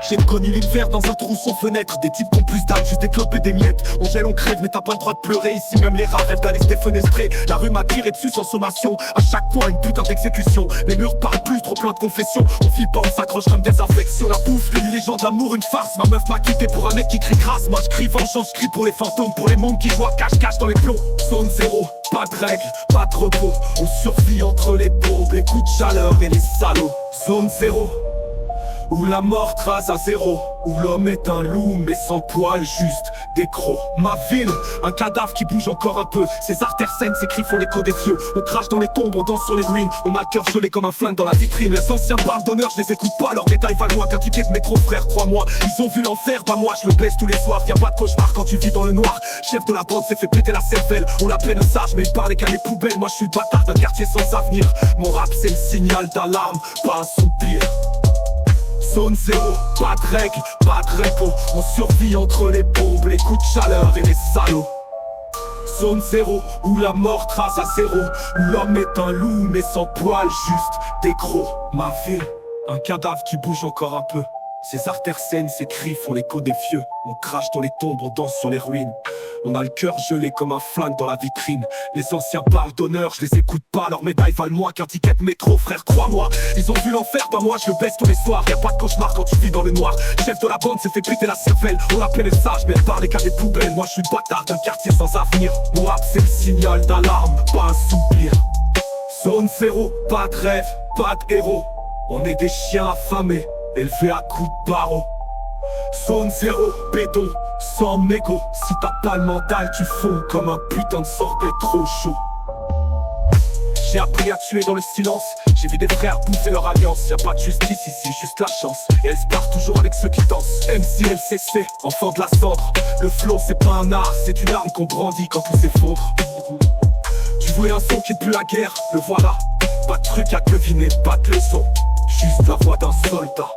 J'ai connu l'hiver dans un trou sans fenêtre. Des types qui ont plus d'âme, juste développer des miettes. On gèle, on crève, mais t'as pas le droit de pleurer. Ici même les rats rêvent d'aller se défenestrer. La rue m'a tiré dessus sans sommation. À chaque fois une putain d'exécution. Les murs parlent plus, trop plein de confessions. On file pas, on s'accroche comme des infections. La bouffe, une légende d'amour, une farce. Ma meuf m'a quitté pour un mec qui crie crasse. Moi je crie vengeance, je crie pour les fantômes. Pour les mondes qui voient cache-cache dans les plombs. Zone zéro, pas de règles, pas de repos. On survit entre les bombes, les coups de chaleur et les salauds. Zone zéro, où la mort trace à zéro, où l'homme est un loup mais sans poil, juste des crocs. Ma ville, un cadavre qui bouge encore un peu. Ses artères saines, ses cris font l'écho des cieux. On crache dans les tombes, on danse sur les ruines. On a le cœur gelé comme un flingue dans la vitrine. Les anciens parlent d'honneur, je les écoute pas. Leurs détails valent moins qu'un ticket de métro, frère, crois-moi. Ils ont vu l'enfer, bah moi je le baisse tous les soirs. Y'a pas de cauchemar quand tu vis dans le noir. Chef de la bande s'est fait péter la cervelle. On l'appelle un sage mais il parlait qu'à les poubelles. Moi je suis le bâtard d'un quartier sans avenir. Mon rap c'est le signal d'alarme, pas un soupir. Zone zéro, pas de règles, pas de repos. On survit entre les bombes, les coups de chaleur et les salauds. Zone zéro, où la mort trace à zéro, où l'homme est un loup mais sans poil, juste des crocs. Ma ville, un cadavre qui bouge encore un peu. Ses artères saines, ses cris font l'écho des vieux. On crache dans les tombes, on danse sur les ruines. On a le cœur gelé comme un flingue dans la vitrine. Les anciens parlent d'honneur, je les écoute pas. Leurs médailles valent moins qu'un ticket de métro, frère, crois-moi. Ils ont vu l'enfer, bah moi je le baisse tous les soirs. Y'a pas de cauchemar quand tu vis dans le noir. Chef de la bande s'est fait péter la cervelle. On l'appelle les sages mais elle parlait qu'à des poubelles. Moi je suis le bâtard d'un quartier sans avenir. Mon rap c'est le signal d'alarme, pas un soupir. Zone zéro, pas de rêve, pas de héros. On est des chiens affamés, élevés à coups de barreau. Zone zéro, béton, sans mégot. Si t'as pas le mental, tu fonds comme un putain de sorbet trop chaud. J'ai appris à tuer dans le silence. J'ai vu des frères bouffer leur alliance. Y'a pas de justice ici, juste la chance. Et elle se barre toujours avec ceux qui dansent. MC, LCC, enfant de la cendre. Le flow c'est pas un art, c'est une arme qu'on brandit quand tout s'effondre. Tu voulais un son qui ne pue la guerre, le voilà. Pas de truc à deviner, pas de leçon. Juste la voix d'un soldat.